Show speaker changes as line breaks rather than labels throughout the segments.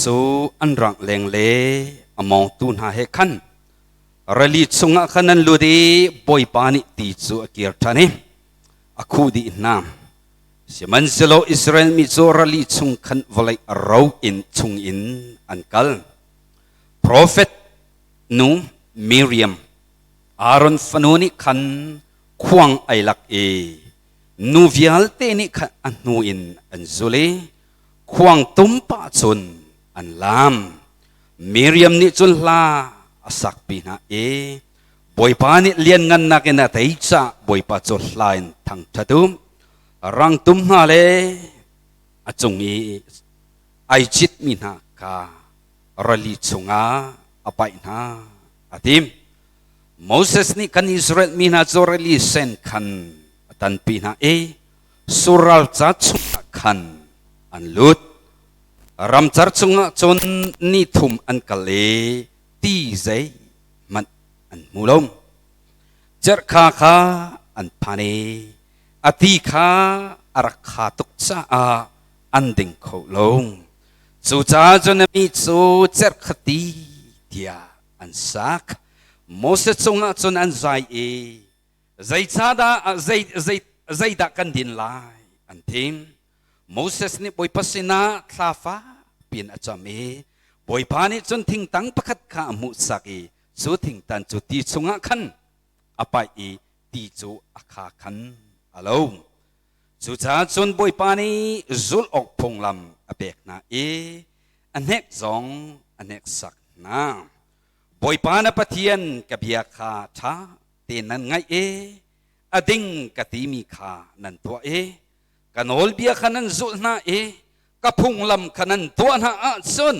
so an rang leng le among tun ha he khan rali chunga khanan ludi boy pani ti chu akir thani akhudi na siman zelo Israel mi zo rali chung khan volai rau in chung in ankal prophet nu Miriam Aaron fanuni khan khuang ailak e nu vial te ni khan anu in anzule khuang tumpa chun an lam Miriam ni chun la asak pina e boipa ni lian ngan na kena taicha boipa chul hlain thang thatu rang tum ha le achungi ai chit mina ka rali chunga apai na atim Moses ni kan Israel mina zorali sen kan tan pina e sural cha chunga kan an lut ram char chunga chon ni thum an kale ti zai man an mulom jar kha kha an phane ati kha arakha tuk cha a an ding kho long chu cha chon mi chu jar khati dia an sak Moses chunga chon an zai e zai cha da zai da kan din lai an thim Moses ni boy pasina thafa pin achame boy pani chun thing tang pakhat kha mu saki chu thing tan chu ti chunga khan apai e ti chu akha khan alo chu cha chun boy pani zul ok phonglam apek na e anek zong anek sak na boy pana pathian kabia kha tha te nan ngai e ading katimi kha nan to e kanol bia khanan zul na e kapung lam khanan to na a sun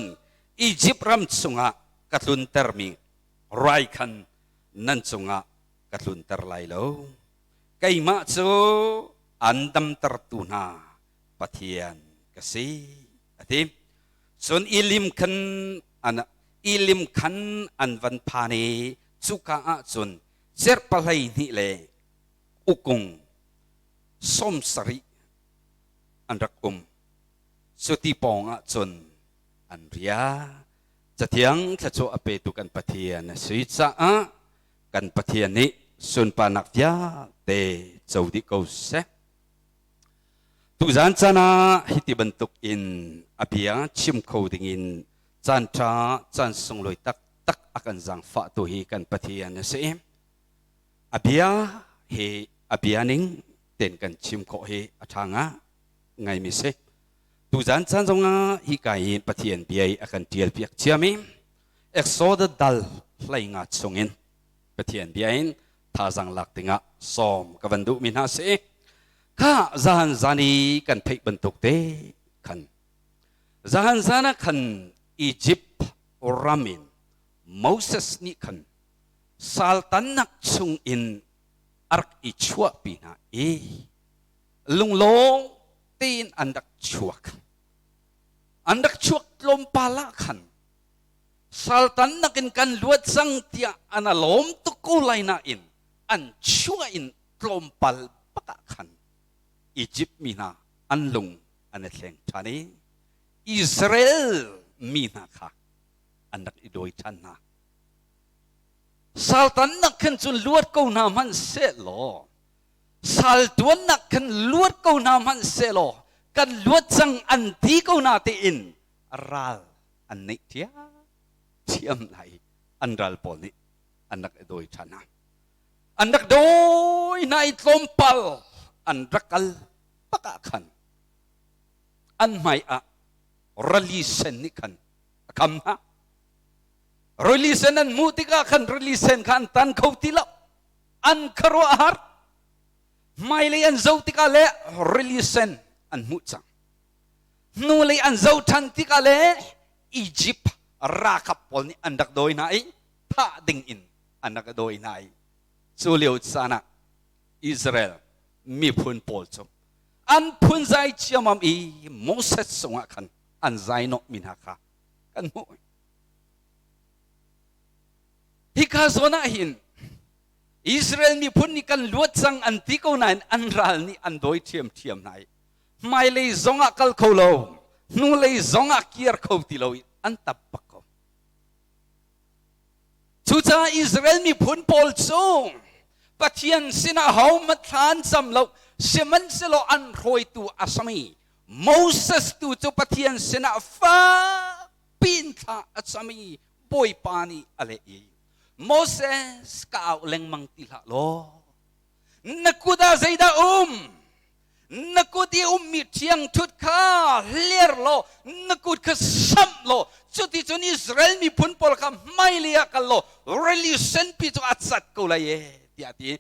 Egypt ram chunga katlun termi rai khan nan chunga katlun ter lai lo kaima chu andam tertuna pathian kasi ati sun ilim khan anvan phane chuka a chun cher palai ni le ukung som sari anrakum suti ponga chun anria chatiang thachu ape tu kan pathian suicha a kan pathian ni sun panak ya te chaudi ko se tu zan chana hiti bantuk in apia chim coding in chan cha chan sungloi tak tak akan jang fa tu hi kan pathian se apia he apianing ten kan chim kho he athanga ngai mi se tu zan chan zonga hi kai pathian biai akan tial piak chiami exodus dal hlainga chungin pathian biain tha jang lak tinga som kavandu min ha se kha zan zani kan phei bantuk te khan zan zana khan Egypt ramin Moses ni khan saltan nak chung in ark ichua pina e lunglong tin andak chuak lom pala khan saltan nakin kan luat sang tia analom tu kulai na in an chua in lom pal paka khan Egypt mina anlung anatleng thani Israel mina kha anak idoi thana saltan nakin chun luat ko na man se lo sal tuan nak kan luat ko na man se lo kan luat sang anti ko na ti in ral an ni tia tiam lai an ral pol ni anak doi thana anak doi nai tlompal an rakal paka khan an mai a relisen ni khan kam ha relisen an mutika khan relisen khan tan khotila an kharwa har mai le an zautika le relisen an muchang nu le an zau than tika le Egypt rakap pol ni andak doi nai tha ding in anak doi nai chuliu sana Israel mi phun pol chom an phun zai chiamam i Moses songa khan an zai no min ha kha kan mo hika zona hin Israel mi phun ni kan luat sang anti ko nan an ral ni an doi thiam nai mai le zonga kal kholo nu le zonga kier khoti lo อันตับปะก็ชูชาอิสราเอลมีผลปอลซูปะเทียนสินะเฮามาทานจำเราเสมันเสลอันรวยตัวอาสมีโมเสสตัวจูปะเทียนสินะฟ้าปินทาอาสมีบอยปานีอะไรอีโมเสสก้าวเล็งมังติละโลนักดาใจดานักดีมีเทียงทุดข้าเลียร์โลนักดข้าซ้ำโลจุดที่จุนอิสราเอลมีผลปลกันไม่เลียกันโลเรลิเซนพิจูอัดสัตกูเลยที่อาทิ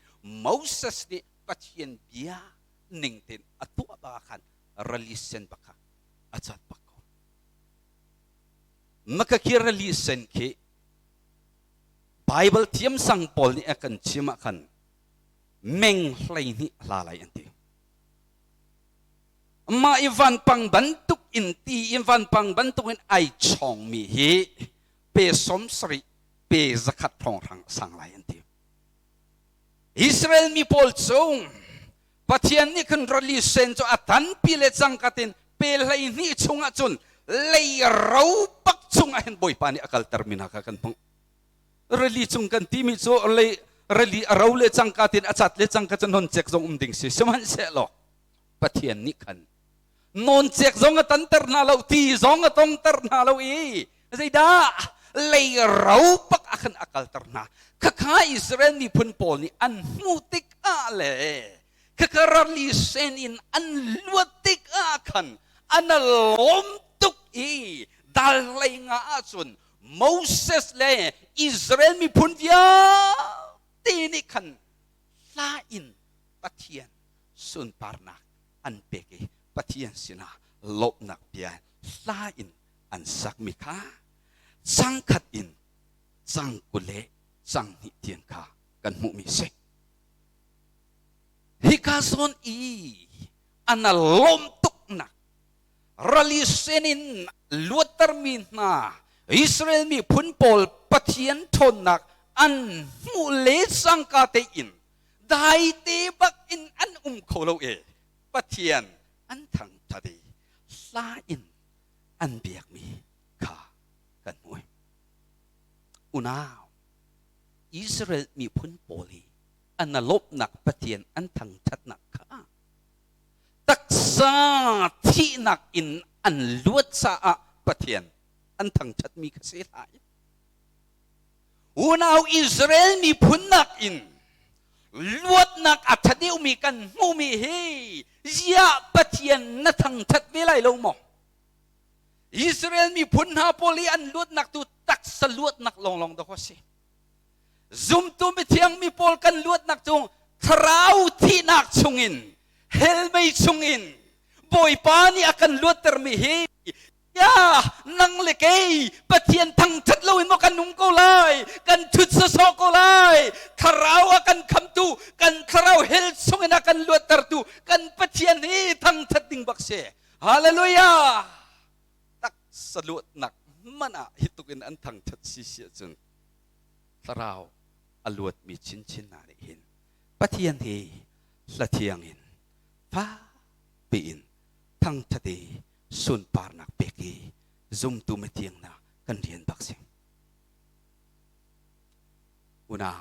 โมเสสนี่ปัจเจียนเบียหนึ่งเต็นอัตัวบาขันเรลิเซนบักขันอัดสัตบักคนมักคิเรลิเซนคีไบเบิลเทียมสังปอลนี่อากันชิมะขันเมงไหลนี่ลาไหลอันเดียวมาอีวันปังบันทุกอินตีอีวันปังบันทุกอินไอชองมีเฮเปสมสริเปสกัดพองรังสังไหลอันเดียวอิสราเอลมีพอลซงปะเทียนนี่คันรลีเซนจออัตันพิเลจังกัตินเปไหลนี่ชงอาจุนเลยเราปักชงอาเห็นบ่อยปานี่อากาศเทอร์มินากันพงรลีชงกันที่มีโซเลยรลีเราเลจังกัตินอาจัดเลจังกัจนนเจ็กจงดิ่งสิสมันเสลอปะเทียนนี่คันนนเจ็กจงตันเตอร์นาเราตีจงตงเตอร์นาเราอีใจดาเลยเราปักอาคันอากาศเทอร์นาข้าอิสราเอลมีพันปอลนี่อันมูติกอะไรข้ารลีเซนินอันลวติกอาคันอันล้มตุกอีดัลเลยงาจุนโมเสสเลยอิสราเอลมีพันยาตีนี่คันลาอินปะเทียนสุนปาร์นักอันเปกปะเทียนสินะลบนักเปียลาอินอันสักมิคาจังขัดอินจังกุเลจังนิเทียนคากันมุมิเซฮิกาซอนอีอันลมตุกนักรลิเซนินลวดตรมินนาอิสราเอลมีพุนปอลปะเทียนทนนักอันมุเลสังกาเตอินได้เตบักอินอันโคโลเอปะเทียนอันทั้งทดีลาอินอันเบียกมีขากันมวยอุณาวอิสราเอลมีพุนปอลีอันลบหนักปะเทียนอันทั้งทัดหนักขาตักษาที่หนักอินอันลวดสะปะเทียนอันทั้งทัดมีกษลายอุณาวอิสราเอลมีพุนหนักอินลวดนักอัฐเดียวมีกันมูมีเฮยาปะเทียนนัทั้งทัดเวลัยลงมออิสราเอลมีพุนหาโพลีอันลวดนักตูตักสลวดนักลงดอกสิซุมตูมิเทียงมีโพลกันลวดนักจงทราวที่นักชงอินเฮลไม่ชงอินบอยปานี่อากันลวดเตอร์มีเฮยานังเล็กปะเทียนทั้งทัดลวินมากันนุ่งก็ไลกันชุดสโซก็ไลทราวกันคำตูกันทราวเฮลชงอินอากันลวดเตอร์ตูกันปะเทียนนี้ทั้งทัดดิ่งบักเสฮาเลลูยาตักสลวดนักมันฮิตุกินอันทั้งทัดสิเสียจนทราวอลวดมีชิ้นนาได้เห็นปะเทียนที่ละเทียงเห็นฟ้าปีนทั้งทะเลสุนปาร์นักเปกีซุมตูไม่เทียงนะกันเรียนบักเสียงอุณา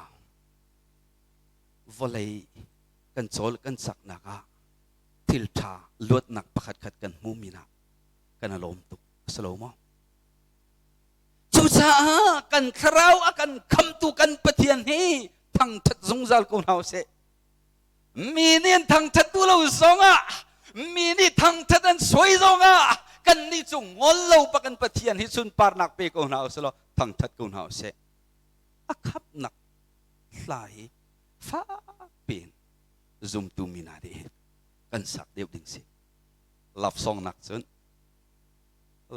วลัยกันโจลกันสักนักทิลชาลวดนักประคัดขัดกันมุมินะกันอารมณ์ตุกสโลมอชูชากันคราวกันคำตูกันปะเทียนให้ทั้งทัดสงสารกูเอาเสมีนี่ทั้งทัดตัวเราสองมีนี่ทั้งทัดอันสวยสองกันนี่จงงอเราปะกันปะเทียนให้สุนปาร์นักเปกูเอาสโลทั้งทัดกูเอาเสขับนักลายฟ้าเป็นซุมตูมีนาดีกันสักเดียวดิ่งสิลับซองนักสุน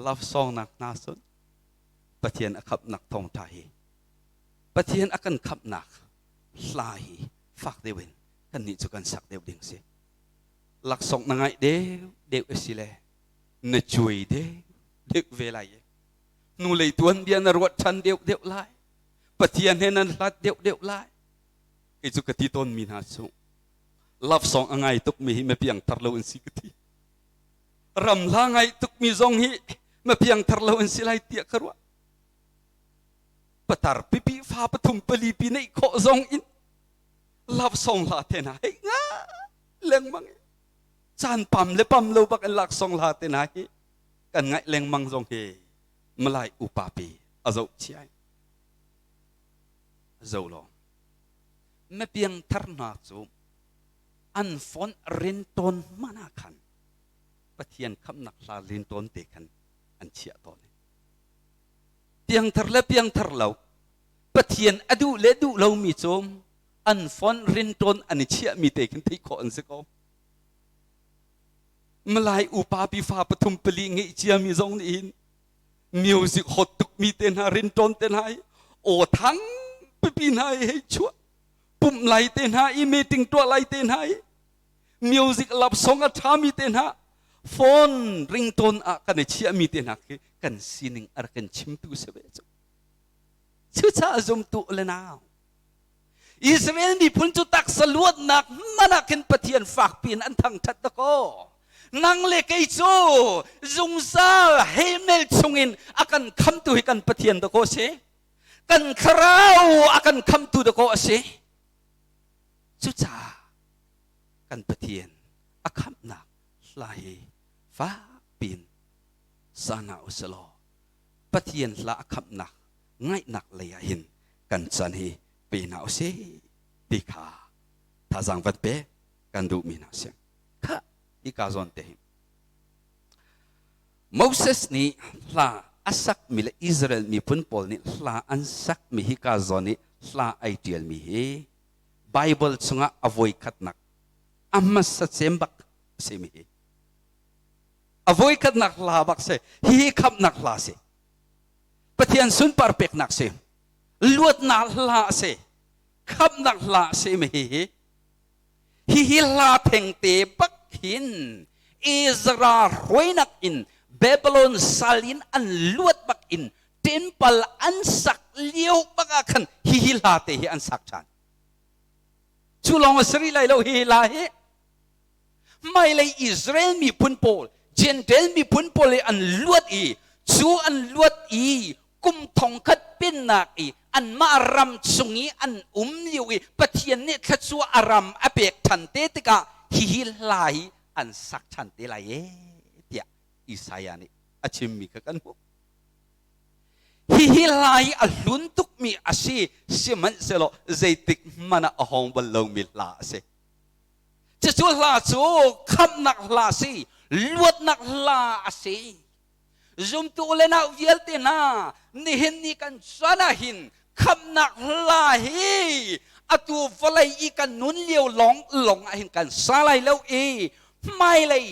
ลับซองนักนาสุนปะเทียนขับนักทองไทยปะเทียนอากันขับนักลายฝากเดวินกันนี่จุกันสักเดียวดิ่งสิหลักสองนังไงเดียวสิเลยนช่วยเดียวเวลานูเลยตัวนเดียนรวดชันเดียวไล่ปะเทียนเห็นนั้นลัดเดียวไล่ไอ้จุกติต้นมีนาสุลับสองอังไงตุกมีไม่เพียงทารลวินสิกติรำลาไงตุกมีซองฮิ มาเพียงทารวันสิไลเตียกรัวปตารปิปิฟ้าปฐุมปลีปีในโคซองอินลับส่งลาเทนาเฮงาเลี้ยงมังจานปั๊มเลปั๊มโลบักลักส่งลาเทนาเฮกันไงเลี้ยงมังซองเฮมาลายอุปาปีอาโจเชียอาโจลมาเพียงทารนาจูอันฟอนเรนตอนมานาคันปะเทียนคำนักลาเรนตอนเตกันอันเชียตอนเพียงทารเลเพียงทารเลาปะเทียนอดูเลดูเรามีโจมอันฟอนเรนตอนอันเชียมีเตกันที่ขออันสกอมาลายอุปาปีฟ้าปฐุมปลีเงยเชียมีซองนี่มิวสิกฮอตตุกมีเตนหาเรนตอนเตนหายโอทั้งปีปีนายให้ชัวปุ่มไหลเตนหาอีเมติงตัวไหลเตนหายมิวสิกลับสองอัฐามีเตนหาฟอนริงโทนอากันเชียมีเตนหากันซีนิงอากันชิมตุเสเบจชุดชาจุมตุเลนาวอิสราเอลมีพุ่นจุตักสลวดนักมันนักขึ้นปะเทียนฝากปีนอันทั้งทัดตะโกนังเล็กไอโจจุงซาเฮเมลชงอินอากันคำตุให้กันปะเทียนตะโกเสกันคราวอากันคำตุตะโกเสชุดชากันปะเทียนอาคับนักลายฟ้าปีนสานาอุสโลปะเทียนละอาคับนักง่ายนักเลยหินกันจันฮีปีนาอุเสติขาท่าจังวัดเปกันดูมีนาเสียงข้าอีกาจอนเตหิโมเสสนี่ลาอัสักมิเลอิสราเอลมีพุ่นปอลนี่ลาอันสักมีฮิกาจอนนี่ลาไอเดียลมีเฮไบเบิลสุงะอภัยขัดนักอามัสเซมบักเซมีเฮอภัยขัดนักลาบักเซฮิขับนักลาเซปะเทียนสุนปาร์เปกนักเซลวดนักลาเซขับนักลาเซมีเฮฮิลาเทงเตบักหินอิสรารวยนักอินเบเบลอนซาลินอันลวดบักอินเทมเปลอันสักเลี้ยวบักขันฮิลาเตฮิอันสักชันชูลองสรีไลโลฮิลาเฮไม่เลยอิสราเอลมีพุ่นโปลเจนเดลมีพุ่นโปลอันลวดอีชูอันลวดอีกุมทองคัดเป็นนักอีอันมารำสุงีอันอยู่อีปะเทียนเนี่ยคัดชัวอารำอเปกทันเตติกะฮิลาฮิอันสักชันเตลายเดียอิสายานี่อาชิมมีกันบุฮิลาฮิอัลลุนตุกมีอาชีสิมันเสโลใจติกมันอะฮองบัลลงมิลาเซจะชัวลาชัวคำนักลาซีลวดนักลาอาซีจุมตุเลนาเวลเตนานี่เห็นนี่กันสนาหินคำนักลาฮีอตูฟลายอีกันนุนเลี้ยวหลงเห็นกันสาไลแล้วไม่เลย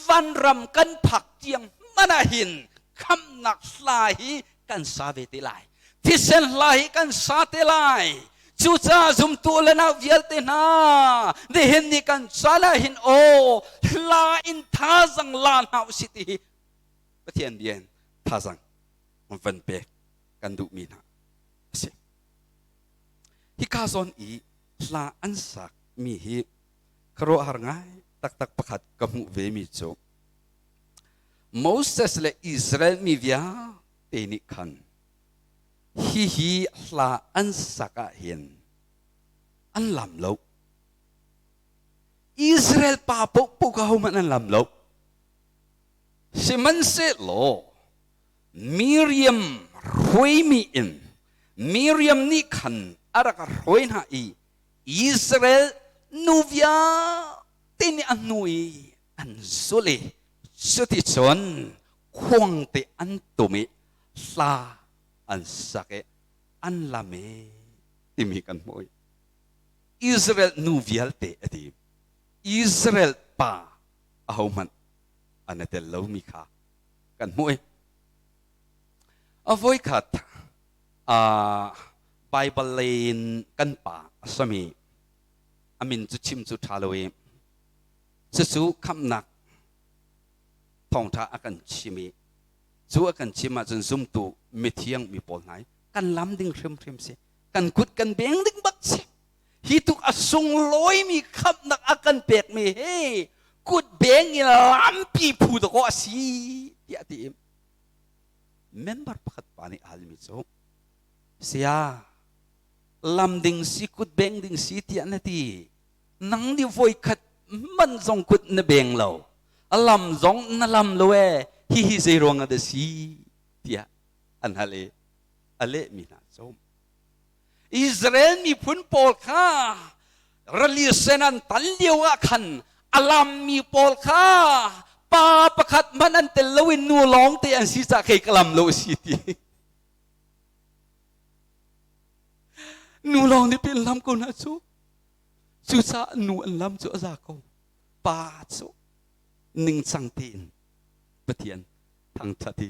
วันรำกันผักเจียงมันหินคำนักลาฮีกันสาเวติไลที่เส้นลาฮีกันสาเตไลจูจ้าจุมตุเลนาเวลเตนานี่เห็นนี่กันสาไลหินโอลาอินท่าจังลาหาวสิติปะเทียนเดียนท่าจังมันเป็นเปกกันดูมีนะสิฮิกาซอนอีลาอันสักมีฮิครัวหางายตักประคัดกมุเวมิโจโมเสสและอิสราเอลมีวิาเตนิคันฮิลาอันสักเห็นอันลำโลอิสราเอลป่าปุกเขามันอันลำโลสิมันเสโลมิเรียมรวยมีอินมิเรียมนี่ขันอะไรก็รวยนะอิสราเอลนูวิอาเตนี่อันนุยอันสุเลสุติชนควงเตอันตุมิลาอันสักอันลาเมติมีกันมวยอิสราเอลนูวิอาเตอดีอิสราเอลป่าเอามันอันนั้นแต่เรามีค่ากันมวยเอาไว้ขัดไบเบิลเลนกันป่าสมีอามินจุชิมจุทาโลเอจะสู้คำนักทองท้าอากันชิมีสู้อากันชิมาจนซุ่มตูมีเทียงมีปอลไหนกันล้ำดิ้งเริ่มเสียกันกุดกันเบงดิ้งบักเสียฮิตุกอสุงลอยมีคำนักอากันเปียกมีเฮกุดเบงอีล้ำปีพูดก็สีเดียดี member pakat pani almi so siya lam ding sikut beng ding siti anati nang ni voi khat man zong kut na beng lo alam zong na lam loe hi zerong ada si tia anhale ale mina so Israel mi pun pol kha relisenan talliwa khan alam mi pol kha pa pakat manan telawin nu long te an si sa kay kalam lo city nu long ni pin lam ko na so su sa nu an lam so za ko pa so ning sang tin patian thang thati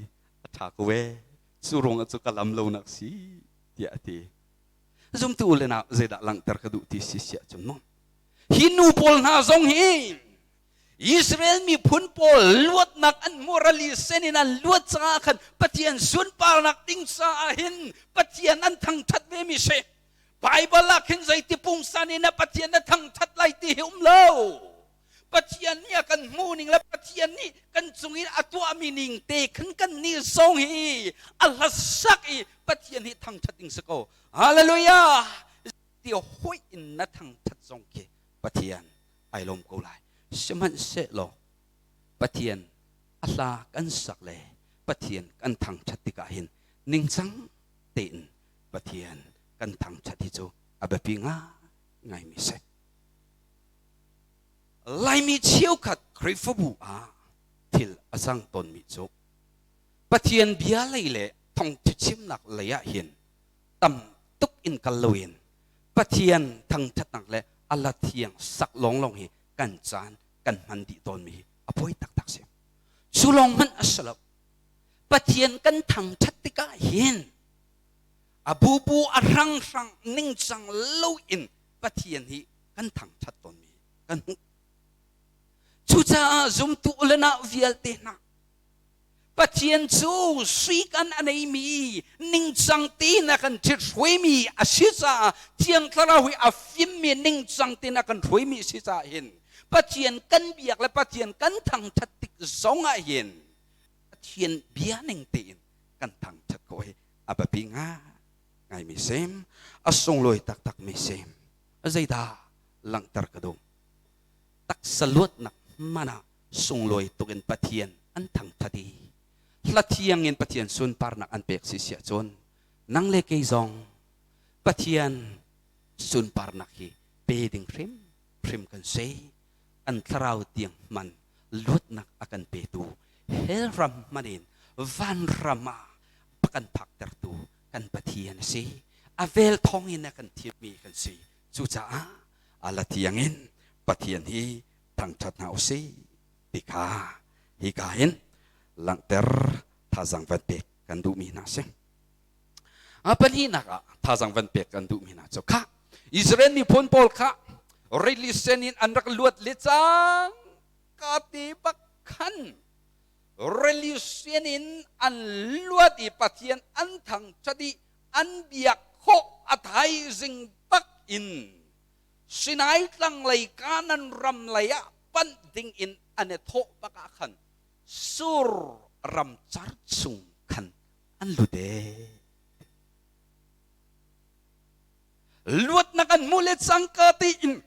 thak we surong at kalam lo nak si ti ati zum tu le na zeda lang ter kadu ti sisya chun mo hinu pol na zong hi Israel mi pun pol luat nak an moralisen in an luat sa kan patian sun par nak ting sa ahin patian an thang that ve mi se Bible lakin zai ti pung san na patian na thang that lai ti umlo patian ni akan muning la patian ni kan sungin atwa mining te kan ni song hi Allah sak i patian hi thang thating sako hallelujah ti hoi in na thang that song ke patian ai lom ko lai seman se lo patian Allah kan sak le patian kan thang thatika hin ning chang ten patian kan thang thati chu abapinga ngai mi se lai mi chiu khat krifabu a til asang ton mi chu pathian bia lai le thong thi chim nak leya hin tam tuk in kalloin pathian thang that nak le ala thiang sak long long hi kan chan kan man di ton mi apoi tak tak se sulong man asalap pathian kan thang that tika hin abubu arang sang ning sang lo in pathian hi kan thang that ton mi kan Chucha zum tu ulana vialte na pathian chu sui kan anei mi ning chang ti na kan chi throi mi asisa chiang thara hui afim mi ning chang ti na kan throi mi sisa hin pathian kan biak la pathian kan thang thatik zonga hin pathian bia ning tin kan thang that ko he abapinga ngai mi sem asong loi tak tak mi sem azaida lang tar kadum tak salut nak mana sung loi tukin pathian an thang thati hlatiang in pathian sun par nak an pek si sia chon nang le ke zong pathian sun par nak hi pe ding prim kan se an tharau tiang man lut nak akan pe tu hel ram manin van rama pakan phak ter tu kan pathian se avel thong in kan thiam mi kan se chu cha ala tiang in pathian hi thang that na osi tika hi kain lang ter thazang van pek kan du mi na se apani na ka thazang van pek kan du mi na cho kha Israel ni pon pol kha relisen in anrak luat le chang ka ti bakhan relisen in an luat i pathian an thang chadi an biak kho athai jing pak in sinai tlang lay kanan ram laya pan ding in ane tho baka khan sur ram char chung khan an lude luat na kan mulet sang kati in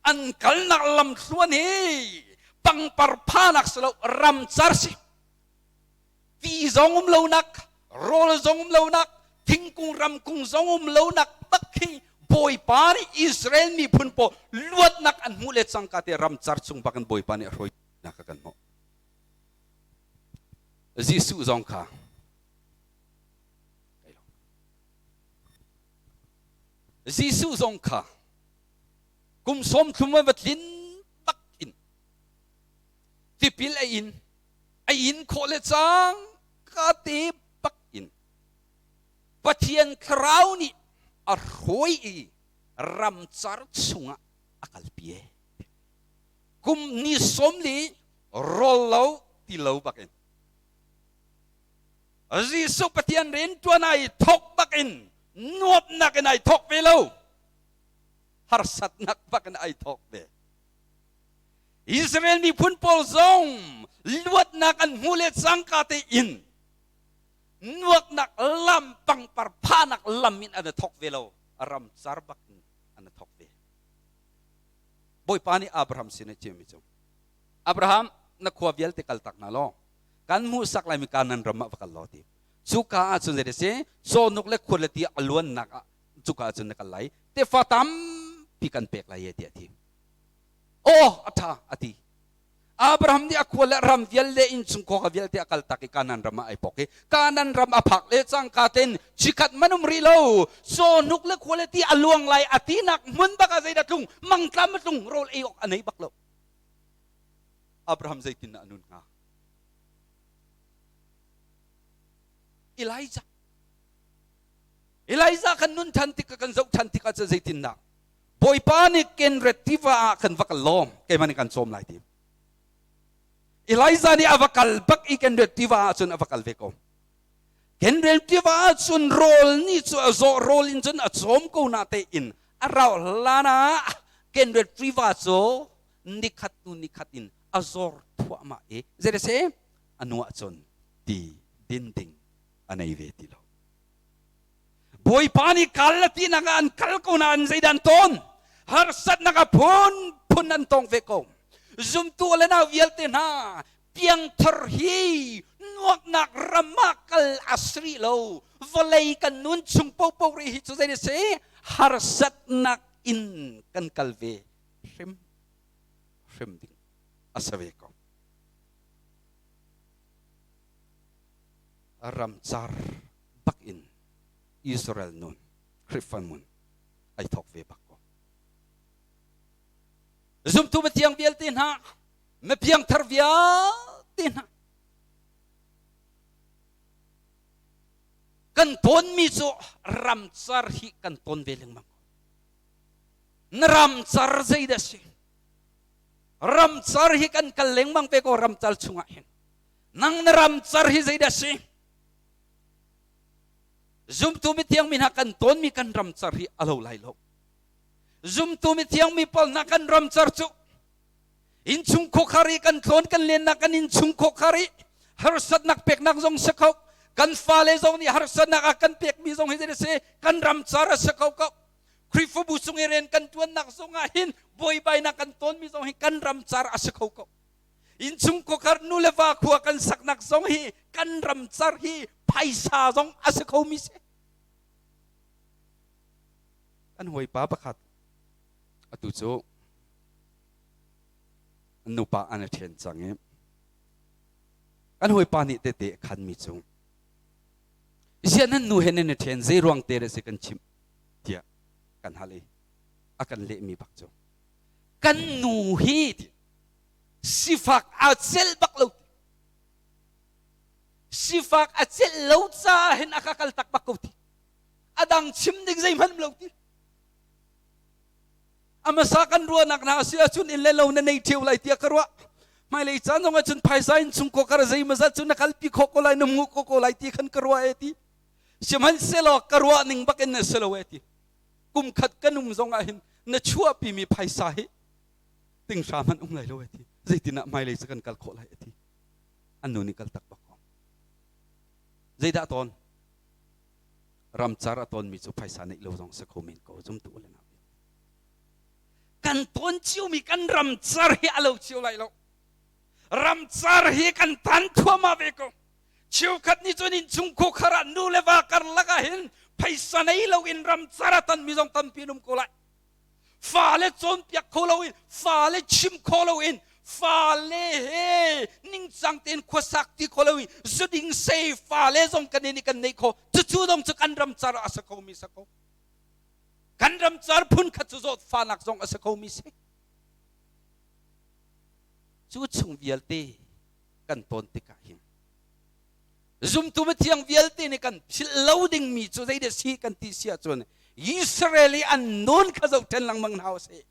an kal na lam suan he pang parpanak salo ram char si ti zong lo nak rol zong lo nak thing kung ram kung zong lo nak bakhi boy pani Israel mi pun po luat nak an mulet sang kate ram char chung bakan boy pani roi nakakan mo Jisu zong ka Jisu zong ka kum som thuma batlin bak in tipil ain khole chang kate bak in pathian crown ni arhoi ram char chunga akalpie kum ni somli rollo tilo bakin azi so patian ren tuanai thok bakin nuop nakin ai thok velo harsat nak bakin ai thok be Israel mi pun pol zong luat nakan hulet sangkate in นวกนักลำปังปรพานักลำมินอันทอกเวโลรำซาร์บักอันทอกเวบอยปานีอับราฮัมสินเจมิจงอับราฮัมนักขวบเยลติกัลตักนาลอกันมูสักลายมีการนันรำมาฟักลอติสุก้าจุนเดเซโซนุกเล็กคนละที่อลวนนักสุก้าจุนนักไหลเตฟาตัมพิกันเปกลายเดียทีโอ้อัฐาอติอับราฮัมนี่อควละรำเวลเลอินสุงโคกเวลที่อกัลตักการนันรำมาไอปอกการนันรำอภักเลจังกาเตนชิคัดมันุมรีโลโซนุกเล็กคนละที่อลวงไหลอตินักมันบักอะไรดัตุงมังกรามตุงโรลเออกอันไหนบักโลอับราฮัมใจตินนันุนงาเอลิซาขันนุนทันติกกันเจ้าทันติกจะใจตินนักบอยปานิเกนเรติวาขันวักลอมแกมันกันสมไหลทีเอลิซานี่อวักลบักอีเกนเรติวาจนอวักลเวกเกนเรติวาจนโรลนี่จนโรลินจนอสมกูนาเตอินเราลานะเกนเรติวาจนิคัตอินอซอร์ทัวมาเอเจเดเซอนุจนตีดินดิงอันไอเวติโลบอยปานีกัลตีนักอันกัลกูนันใจดันตอนฮาร์สัตนักพุนนันตองเวกซุมตัวเลนาเวลเตนาเพียงทรฮีนวกนักรำมักลอัสรีโลวลัยกันนุนชุงปูปูริฮิตุเซเดเซฮาร์สัตนักอินกันกัลเวริมดิงอัสเวกรำจาร์บักอินอิสราเอลนุนคริฟันมุนไอทอกเวบักก็ซุมตุมเตียงเบียลตินฮะไม่เพียงทรวิอาตินฮะกันตนมิโซรำจาร์ฮิกันตนเวลิงมังนรำจาร์ใจเดสิรำจาร์ฮิกันกัลเลงมังเวก็รำจาร์ชุงหินนังนรำจาร์ฮิใจเดสิซุมตุมิเทียงมีนักกันต้นมีกันรำจารีอโลไลโลซุมตุมิเทียงมีปอลนักกันรำจาร์จุอินชุงโคคารีกันต้นกันเลียนนักกันอินชุงโคคารีฮาร์สัตนักเป็กนักจงสกาวกันฟาเลจงนี่ฮาร์สัตนักกันเป็กมีจงให้เดเซกันรำจาร์สกาวก็คริฟูบุสุงเอเรนกันตัวนักจงอาหินบอยใบนักกันต้นมีจงให้กันรำจาร์สกาวก็อินชุงโคคาร์นูเลวาขัวกันสักนักจงให้กันรำจาร์ฮีไพศาจงอาศัยเขามิเสอันหวยป้าประคัดอตุโจอันนุปะอันเทียนจังเงอันหวยป้านี่เตะขันมิจงเสียนั้นนูเห็นในเทียนเจรวงเตะสิกันชิมเดียกันฮาลีอากันเละมีบักจงกันนูฮีดสิฟักอาเซลบักลูsifak acil lauta hin akakal takbakuti adang chimdig zay man lauti amasakan ruwa nak nasia chun in lelaw na native lai tia karwa mai lei chan nga chun phaisain chung ko kar zai maza chun nakalpi khoko lai namu ko lai ti khan karwa eti siman selo karwa ning baken na selo eti kum khat kanum zonga hin na chua pi mi phaisa hi ting shaman lai lo eti zaitina mai lei chakan kal kho lai eti anu ni kal takbak dây đã tôn ram char tôn mi chu phaisa nei lo jong sakho min ko zum tu le na kan tôn chiu mi kan ram char hi alo chiu lai lo ram char hi kan tan thua ma ve ko chiu khat ni chunin chung ko khara nu le wa kar laga hin phaisa nei lo in ram char tan mi jong tam pinum ko lai fa le chon piak ko lo in fa le chim ko lo in fa le he ning chang ten khosak ti kholowi zuding sei fa le jong kan ni kan nei kho chu chu dong chu kan ram char asako mi sako kan ram char phun kha chu zot fa nak jong asako mi se chu chung vialte kan ton ti ka him zum tu metiang vialte ni kan loading mi chu dei de si kan ti sia chon Israeli an non kha zo ten lang mang nau se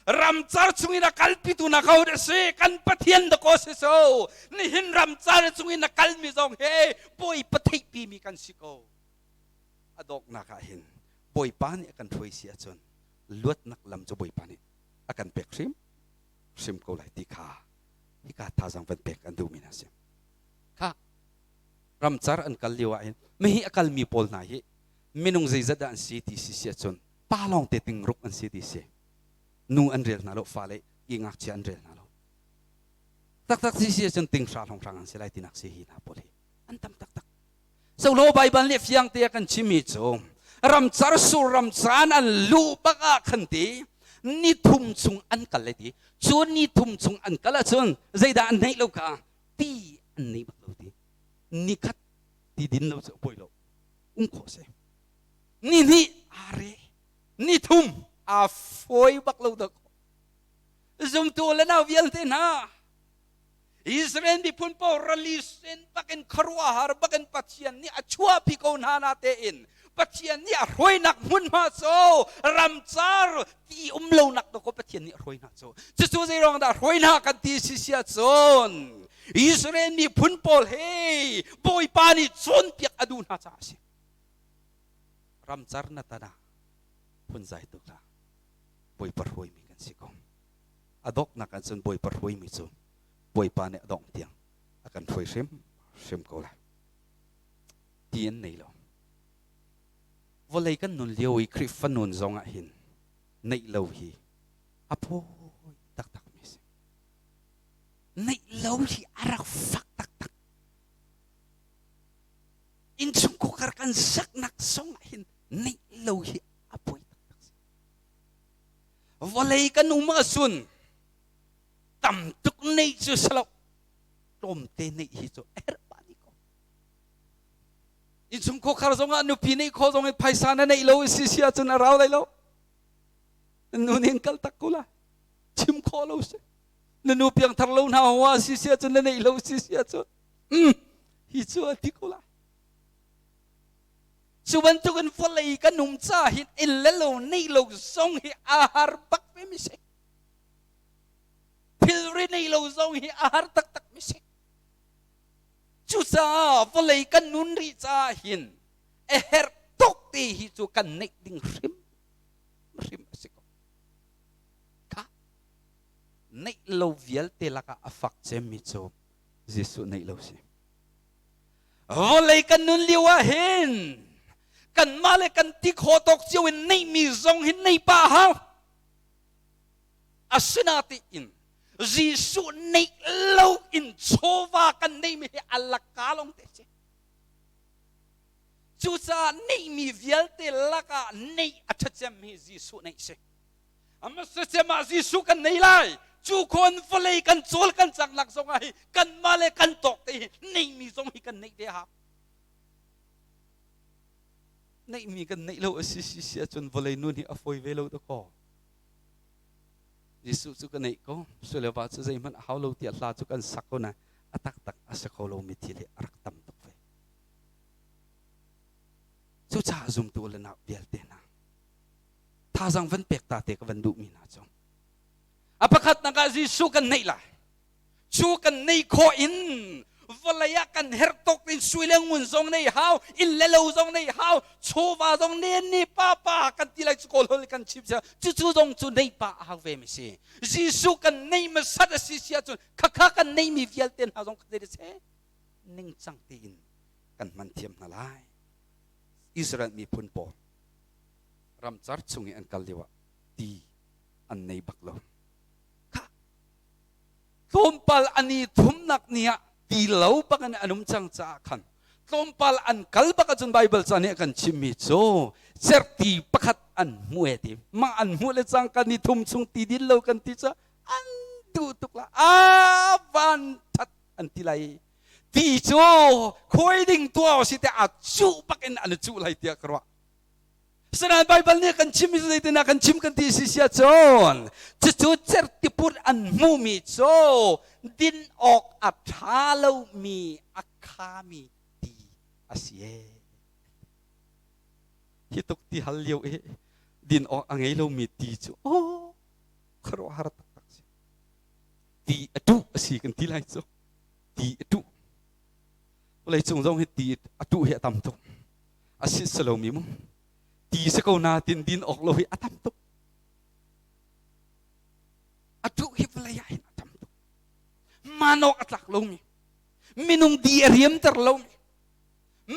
ramchar chungi na kalpitu na kau dese kan pathian da ko se so ni hin ramchar chungi na kalmi jong he boy pathai pi mi kan siko adok na ka hin boy pani akan thoi sia chon luat nak lam cho boy pani akan pek sim ko lai ti kha hi ka tha jang van pek an du mi na sim kha รำจารอันกัลลิวะเห็นไม่ฮิอกัลมีปอลนายมินุงใจจัดอันสีที่เสียจนป้าลองเตติงรุกอันสีที่เสียนูอันเรียลนาโลฟาเลยิงักเชียนเรียลนาโลตักสีเสียจนติงชาลของรังอันเสียไลตินักสีหินาปอลีอันตักso lo Bible ni fiang te kan chimi cho ram char su ram chan an lu baka khanti ni thum chung an kal le ti chu ni thum chung an kala chun zaida an nei lo ka ti an nei bak lo ti ni khat ti din lo poi lo kho se ni are ni thum a foi bak lo da zum tu la na vial te na Israel di pun po releasen bakin karuahar bakin patian ni achua pikaw na natin patian ni arroy nak mun maso ramsar ti umlaw nak ko patian ni arroy nak so susu zirong da arroy na kan ti sisya son Israel ni pun po hey boy pani son piak adu na sa asi ramsar na tada pun zay to la boy parhoy mi kan sikom adok na kan son boy parhoy mi so boy pa ne dong tiang akan foi sem ko la tien nei lo volei kan nun lioi kri fan nun zonga hin nei lo hi apo tak mis nei lo hi arak fak tak in chung ko karkan sak nak zonga hin nei lo hi apo tak volei kan umasun tam tuk nei chu salo tom te nei hi chu pani ko in chung ko khar zonga nu pi nei kho zong paisa na nei lo si sia chu na raw lai lo nu ning kal tak kula chim kho lo se nu piang thar lo na wa si sia chu na nei lo si sia chu hi chu ati kula suban tu kan folai kan num cha hin in le lo nei lo song hi ahar bak pe mi se Pilri nei lo zong hi ahar tak misik. Chu sa volei kan nun ri cha hin. Eher tok ti hi chu kan nei ding rim asiko. Ka nei lo vial te laka afak chem mi chu. Jesu nei lo si. Volei kan nun liwa hin. Kan male kan tik hotok chiu in nei mi zong hin nei pa ha. Asinati in Jisu nei lo in chova kan nei mi alakalong te che chu cha nei mi vial te laka nei achachem mi Jisu nei se amma se ma Jisu kan nei lai chu kon folei kan chol kan chak lak song ai kan male kan tok te nei mi song hi kan nei te ha nei mi kan nei lo si chun volei nun hi afoi velo to ko Jisu chu kan nei ko sulewa chu zai man haulo ti atla chu kan sakona atak asakolo mithile araktam tok ve chu cha zum tu lena belte na thazang van pek ta te ka van du mi na chong apakhat na ka Jisu kan nei la chu kan nei ko in volaya kan hertok tin suileng mun zong nei hau in lelo zong nei hau chowa zong ne ni papa kan tilai skol hol kan chip cha chu zong chu nei pa ha ve mi si Jisu kan nei ma sat si sia chu khakha kan nei mi vial ten ha zong khade se ning chang tin kan man thiam na lai Israel mi phun po ram char chungi an kalliwa ti an nei baklo kha tompal ani thumnak nia ti lo pa kan anum chang cha khan tompal an kalba ka chun Bible chane kan chimi cho serti pakhat an mueti ma an mule chang kan ni thum chung ti din lo kan ti cha an tu tukla van that an tilai ti cho khoi ding to si te a chu pakin an chu lai tia kro sana Bible ni kan chimi zai te na kan chim kan ti si sia chon chu serti pur an mu mi cho din ok at halo mi akami ti asie hitok ti halyo din ok angay lo mi ti chu kharo harat tak ti atu asi kan ti lai chu ti atu ulai chung jong he ti atu he tam to asi salo mi mo ti sa ko natin din ok lo he atam to atu he playa atam to manok atlak lo mi minung di ariam ter lo mi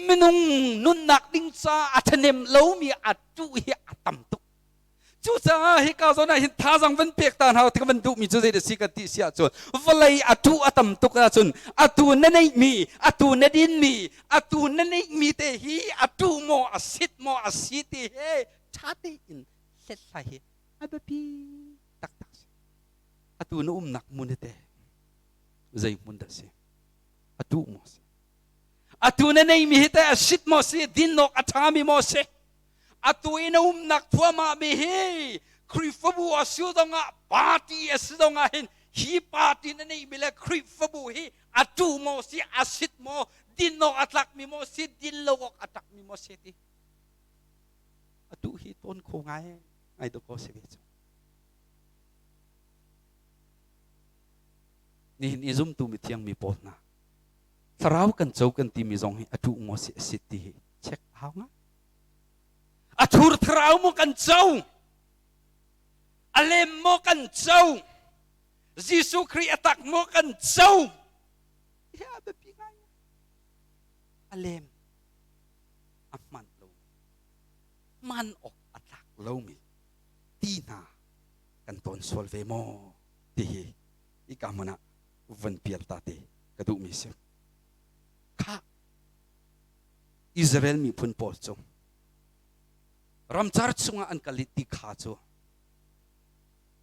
มนุงนุนนักดิ้งซาอัตเนมเล่ามีอัดจุเฮอัตมตุกจู่จ้าเฮก้าวโซน่าเห็นท่าจังวันเปียกตาหาวที่มันดูมีจู่ใจเดสิกติเสียจนวันเลยอัตุอัตมตุกนะจนอัตุนั่นเองมีอัตุนั่นดินมีอัตุนั่นเองมีเตฮีอัตุโมอสิตเตเฮชาติอินเสร็จใส่อาเบปีตักอัตุนุ่มนักมุนเตใจมุนเดสิอัตุโมเสอัตุนั่นเองมีเตอสิตโมเสดินนกอัตามีโมเสatu inum nak tuama behe krifabu asudonga party asudonga hin hi party na nei bela krifabu hi atu mo si asit mo dinno atlak mi mo si dinlo atak mi mo seti atu hi ton ko ngai ai to ko se be ni zum tu mi thiang mi pol na sarau kan chau kan ti mi zong hi atu mo si asit ti check how nga atur terau mo kan jauh, alem mo kan jauh, Yesus Kristus atak mo kan jauh, ya bepingai, alem, aman lo, man ok atak lo mi, tina kan ton solve mo, tihi, ikamana uvan pial tate kadu misem, ka Israel mi pun polcong. Ramchar sunga an kalit tikha cho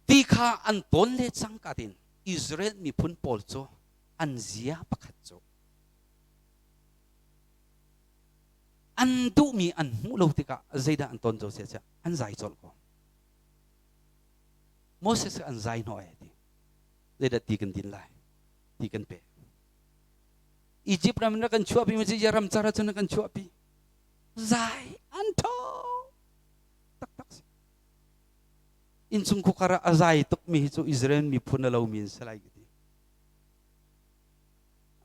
tikha an ton le chang ka din Israel mi phun pol cho an zia pakhat cho an du mi an mu lo tika zaida an ton cho se cha an zai chol ko Moses an zai no ai ti zaida ti kan din lai ti kan pe Egypt ram na kan chua pi mi ji ramchar chuna kan chua pi zai an to insung ko kara azai tuk mi chu Israel mi phuna lo min salai gidi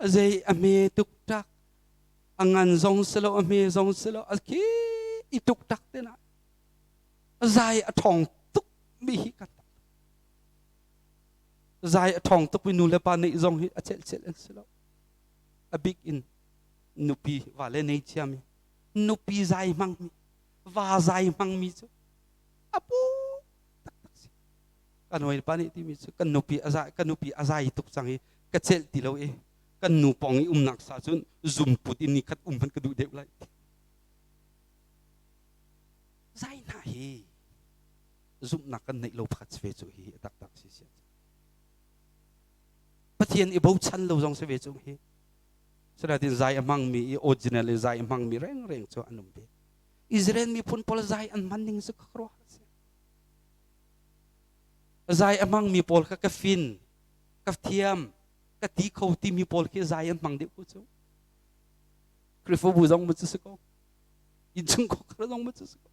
azai ame tuk tak angan zong selo ame zong selo alki ituk tak te na azai athong tuk mi hi kat azai athong tuk mi nu le pa nei zong hi achel en selo a big in nupi wale nei chiami nupi zai mang mi wa zai mang mi chu apu kanoi pani ti mi kan nupi azai tuk changi kachel ti lo e kan nu pong i nak sa chun zum put in ni khat man ka du de lai zai na hi zum na kan nei lo phat sve chu hi tak si sia pathian i bo chan lo jong se ve chu hi sara tin zai amang mi original zai amang mi reng chu anum be Israel mi pun pol zai an manning su khro zai amang mi pol ka fin ka thiam ka ti khau ti mi pol ke zai an mang de ku chu krifo bu jong mu chu ko in chung ko khra jong mu chu ko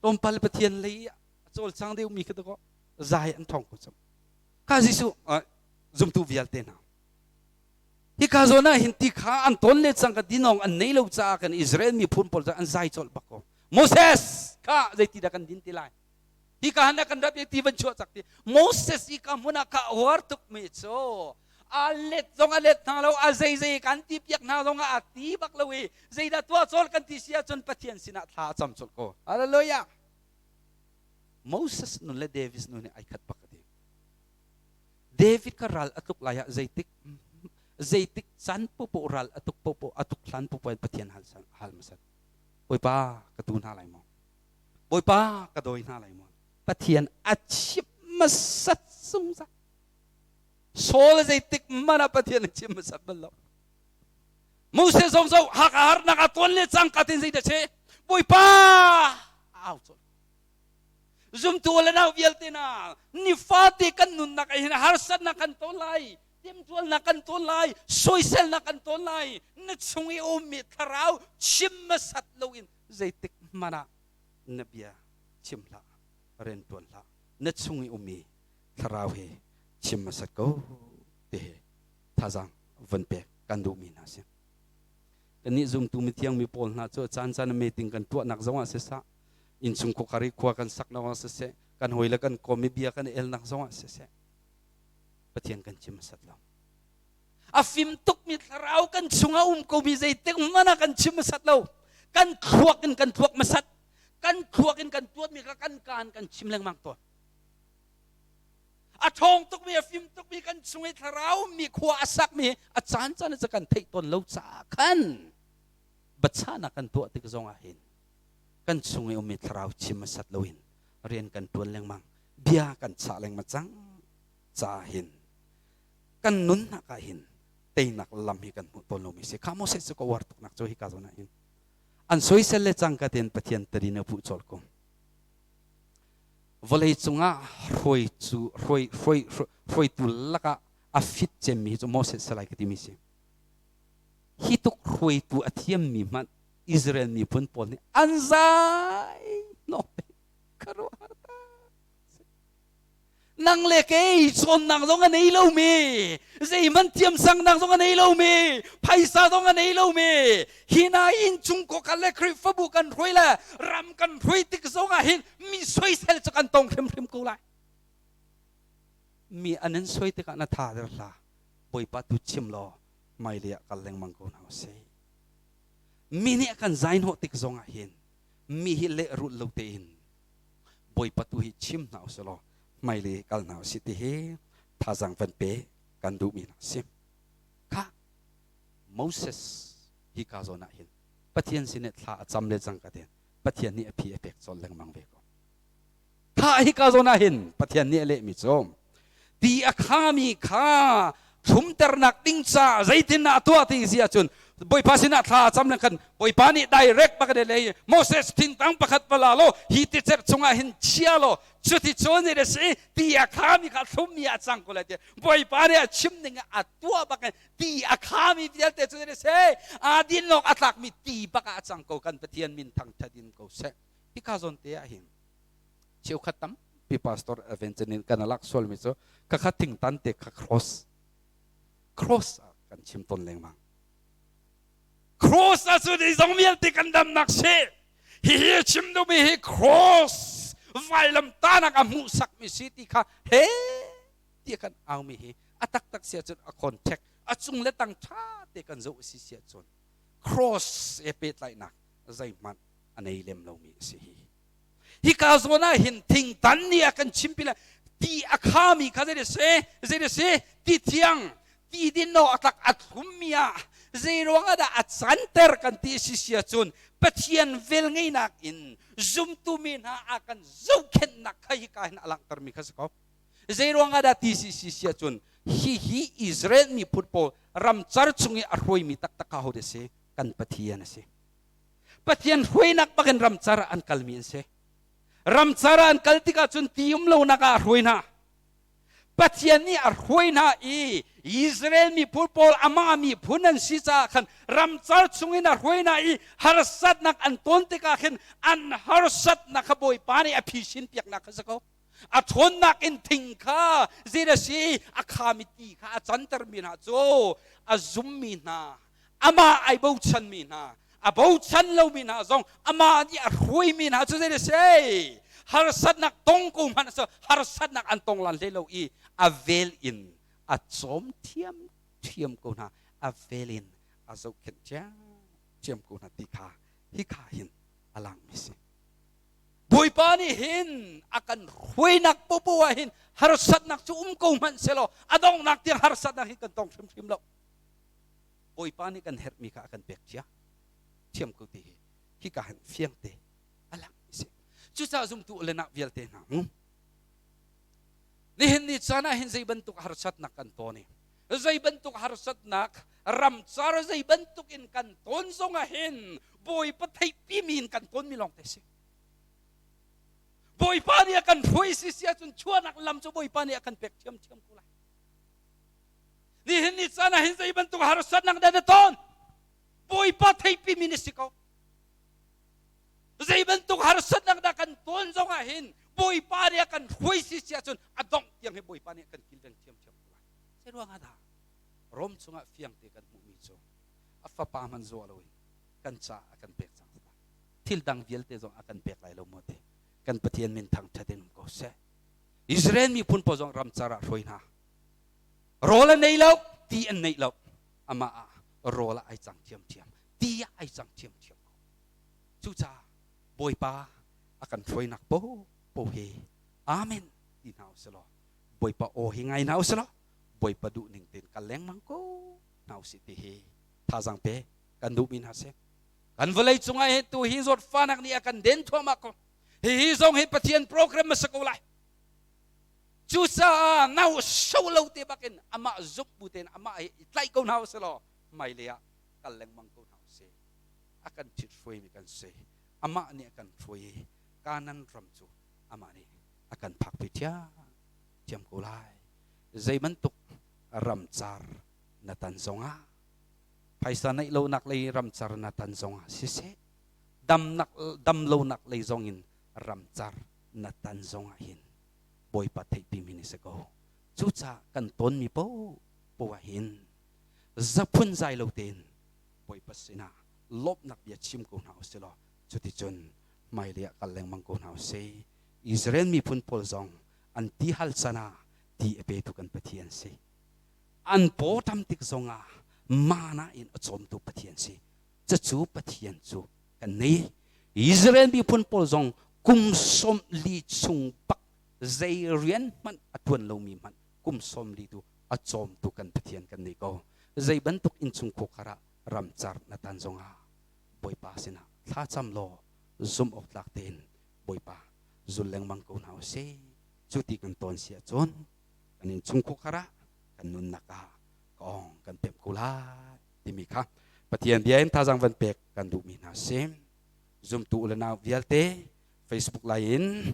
tom pal pathian lei chol chang de mi ka ko zai an thong ku chu ka jisu zum tu vial te na hi ka zona hin ti kha an ton le chang ka dinong an nei lo cha kan Israel mi phun pol an zai chol bako Moses ka zai ti da kan din ti lai hi ka hana kan rap ti ban chua chakti Moses i ka muna ka war tuk me cho alet na lo azai kan ti piak na zonga ati bak lo e zai da tua chol kan ti sia chon pathian sina tha cham chol ko hallelujah Moses no le David no ne ai khat pak de David ka ral atuk laya zaitik san po ral atuk hlan po pathian hal masat boy pa katun halai mo boy pa kadoy na lai mo pathian achip masat sungsa sol zaitik mana pathian achip masat balo Moses zong hakar na katon le chang katin zai da che boy pa out zum tu la na vialte na ni fati kan nun na kai harsan na kan tolai tim tual na kan tolai soisel na kan tolai na chungi umi tharau chim masat loin zaitik mana nabia chimla ren tuan la na chungi umi tharau he chim masat ko te thazang van pe kan du mi na se kan ni zum tu mi tiang mi pol na cho chan meeting kan tu nak zawa se sa in chung ko kari kwa kan sak na wa se kan hoila kan komi bia kan el nak zawa se pathian kan chim masat la ฟิมตุกมีเรากันชงอาก็มีใจเต็มมันกันชิมมาสัตเรากันขวกกันขวกมาสัตกันขวกกันตัวมีกันการกันชิมแรงมังตัวอาทองตุกมีฟิมตุกมีกันชงให้เรามีขวาสักมีอาจารย์จะกันเทตนเราสักกันบัดชานักันตัวติกซองอาหินกันชงให้มีเราชิมมาสัตเราหินเรียนกันตัวแรงมังเบียกันสาแรงมาจังจ่าหินกันนุนนักหินเตยนักลำฮิกันมุตโนมิเสข้ามอเสสก็วาร์ตุนักโจฮิกาโซนาหินอันสวยเสเลจังกัดเห็นปะเทียนตรีนผู้จอลกงวลัยจุงะรวยตุลักะอาฟิตเจมีจุมอเสสลายกติมิเสฮิตุกรวยตุอาเทียมมีมันอิสราเอลมีพุนปอลนี่อันใจโนเปคารุฮาร์ตานังเล็กชนนังตรงกันไอ้เล่ามีใจมันเทียมสังนังตรงกันไอ้เล่ามีไพศาลตรงกันไอ้เล่ามีหินาอินจุงก็กันเล็กคริฟบุกันรวยละรำกันรวยติกซงหินมีสวยเซลจะกันตรงเข้มกูไลมีอันนั้นสวยติกันนาทาเดอร์ละบอยปัตุชิมลอไม่เลียกันแรงมังกูนเอาเซมีเนี่ยกันใจโนติกซงหินมีฮิเลรุลลูเตนบอยปัตุฮิชิมนาเอาเซลอไม่เลยกันหนาวสิที่เฮท่าจังฟันเปกันดูมีนะสิค่ะโมเสสฮิกาโซนาหินปะเทียนสิเนท่าจำเลจังกันเดนปะเทียนนี่อภิเอเปกโซนแรงมังเวกท่าฮิกาโซนาหินปะเทียนนี่เละมิโซมตีอาคามีข้าทุมเตอร์นักดิ้งซาใจตินนาตัวที่เสียจนบอยพาสินาท่าจำเลกันบอยพานี่ไดเรกปะกันเลยโมเสสทิ้งตั้งปะขัดเวลาโลฮิติเจอร์จงอาหินเชียโลจุดที่โจนี่เลยสิที่อาคามีข้าทุ่มมีอาจังก็เลยเดียบอยปาเนี่ยชิมหนึ่งอัดตัวบักที่อาคามีเดียร์แต่จุดนี้สิอาดินโลกอัตลักมีตีบักอาจังก็กันปะเทียนมินทังทัดินก็เสที่ข้าสนเตียหินเชี่ยวขัดตั้มพี่พาสตอร์เอเวนต์นี่กันลักษณะมิโซก็ขัดทิ้งตันเตะขัดครอสกันชิมต้นแรงมังครอสสุดที่สองมีอันที่กันดำนักเสฮีชิมดูมีฮีครอสไฟลำตานักมุสักมิสิติค่ะเฮ้ที่กันเอามีเฮอัตักเสียจนคอนแทคอัจุงเลตังชาเตกันโจสิเสียจน cross เอเปตไลนักใจมันอันนี้เล่มเรามีสิฮิกาโซนาเห็นทิ้งตันนี่กันชิมพิละที่อาคามีเขาจะได้เสที่เที่ยงที่ดินโนอัตักอัดหุมมียใจร้องadaอัดสันเตอร์กันที่สิเสียจนปะเทียนเวลไงนักอินซุมตุมินหาอากันซุกเข็นนักใครกันอลังตร์มีข้าศึกใจร้องadaที่สิเสียจนฮิอิสราเอลมีพุทธโปรำจาร์จุงอรวยมีตักตะข้าวเดเสกันปะเทียนเสปะเทียนรวยนักบักันรำจาร์อันกัลมีเสรำจาร์อันกัลติกาจุนทีมเรานักอรวยนะปะเทียนนี่อรวยนะอิสราเอลมีพุทธโปอามามีพุนันสิจาขันรำจาร์จุงอินอรวยนะฮาร์สัตนักอันต้นติกาขันอันฮาร์สัตนักขบอยปานีอภิชินเปียกนักข้าศึกอาทนนักอินทิงข้าเจรสีอาคามิตีข้าอาจันตร์มีนาโจอาซุมมีนาอามาไอบูชันมีนาอาบูชันเรามีนาจงอามาดีอารวยมีนาโจเจรสีฮาร์สัตนักตงกุมันโซฮาร์สัตนักอันตงลันเลโลอีอาเวลอินอาจอมเทียมกูนะอาเวลินอาโจเข็นเจ้าเทียมกูนะติคาฮิคาหินอลังมิสิบุยปานี่หินอากันรวยนักปูปูหินฮาร์สัตนักจุกูมันเสโลอดองนักที่ฮาร์สัตนักหินกันตองชิมโลบุยปานี่กันเฮร์มิกากันเบียกเจ้าเทียมกูตีฮิคาหินเฟียงเตอลังมิสิจุดจ้าซุมตุเลนักเวลเตนะนี่เห็นนี่จานะเห็นใจบรรทุกฮาร์สัตนักกันตัวนี่ใจบรรทุกฮาร์สัตนักรำจาร์ใจบรรทุกอินกันต้นทรงเห็นบุยปะไทยปีมีนกันต้นมีลองเตสิบอยปานี่akanรวยสิเสียจนชั่วนักลำจะบอยปานี่akanเปกเชื่อมกูเลยนี่เห็นนี่sanaเห็นใจบรรทุกฮาร์สัตนักเดินต้นบอยปาไทยปีมินิสิเขาใจบรรทุกฮาร์สัตนักเดินต้นจงเห็นบอยปานี่akanรวยสิเสียจนอดองยังให้บอยปานี่akanกินเรื่องเชื่อมกูเลยเสียว่าไงด่ารวมจงเฟียงเตกันมุมิโจอัฟปามันโจเลยกันจ้าakanเปกจังทิลดังเวลเตจงakanเปกไหลลงหมดกันปะเทียนมินทางทัดินก็เสอิสราเอลมีพุนปจงรำจาระรวยนะโรลในเล่าตีอันในเล่า อามาโรละไอจังเทียมเทียมตีไอจังเทียมเทียมจูจ่าบอยปาอากันช่วยนักโปโปเฮอาเมนดีนาวสลอบอยปาโอเฮงไงนาวสลอบอยปาดูหนึ่งเต็นกันแรงมังโกนาวสิเตเฮท่าจังเปกันดูมินฮาเซกันเวลัยจงไอเฮตุฮิจอดฟานักนี่อากันเด่นทั่วมากฮิจงเฮปะเทียนโปรแกรมมาสกุลไลจูจ่านาวโชว์เราเตะบักินอามาจุบบุเตนอามาไล่กูนาวสลอไม่เลียกันแรงมังโกนาวเซอากันจิตช่วยมีกันเซอามาเนี่ยอากันช่วยการนั้นรำจูอามานี่อากันพักไปเที่ยเจียมกุไลใจมันตุกรำจารนัตันซงอาไพศาลในโลนักเลยรำจารนัตันซงอาสิเซดำโลนักเลยซงอินรำจารนัตันซงอาหินบอยปัตย์ปีมินิสโกจูจ่ากันต้นมีโปวะหินจะพุ่นใจโลเตนบอยปัสสินาลบนักเบียชิมกูนาวเสลอจุดที่จนไม่เลียกันแรงมังกูนาวเซอิสราเอลมีพุ่นพลซองอันที่ฮัลซานาที่เอเปตุกันปะเทียนเซอันโปทำติกซงอามานาอินอจอมตุปะเทียนเซจะจูปะเทียนจูกันนี้อิสราเอลมีพุ่นพลซองกุมสมลีซุงปักใจเรียนมันอดวนลงมีมันกุมสมลีตุอจอมตุกันปะเทียนกันนี้ก็ใจบรรทุกอินซุงโคคาระรำจารนัตันซงอาบอยปาสินะท่าจำโลซุมออกหลักเตนบอยปาจุลแรงมังกูนาวเซจุดที่กันตอนเสียจนกันอินซุงโคคาระกันนุนนักากองกันเต็มกุลาดิมิค่ะปะเทียนเบียนท่าจังวันเป็กกันดูมีนาเซมซุมตูอุลนาวิลเต Facebook lain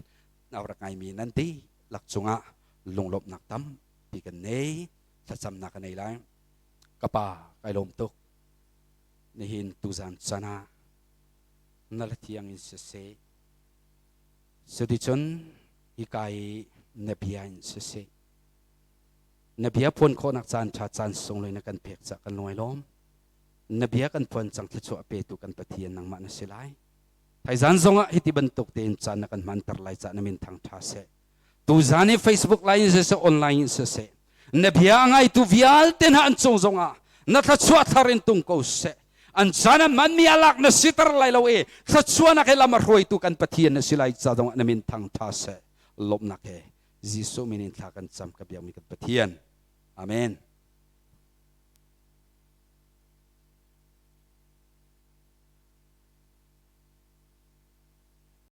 na orang ay minanti laksunga lunglop naktam pikan nei sasam na kanay lang kapa kailom tok nihin tuzan sana nalatiyang insese sudichon ikay nabiyan insese nabiya pon ko naksan chan songloy na kan pek sa kanloy lom nabiya kan pon sang tlatso apetu kan patiyan ng manasilayไทยจันทร์ส่งอ่ะฮิติบันตุกเต็นจานนักมันตรไลจานมินทางท่าเสตูจานี่เฟซบุ๊กไลน์เสออนไลน์เสเนบียงไงตูวิอัลเตนหันส่งอ่ะนักชัวทารินตุงกูเสอันจานั้นมันมีอลักนัสิตรไลเราเอทัชัวนักเอลามารวยตุกันปะเทียนนัสิไลจานนักมินทางท่าเสลบนักเอจิสุมินินทากันจำกับยังมีกันปะเทียนอาเมน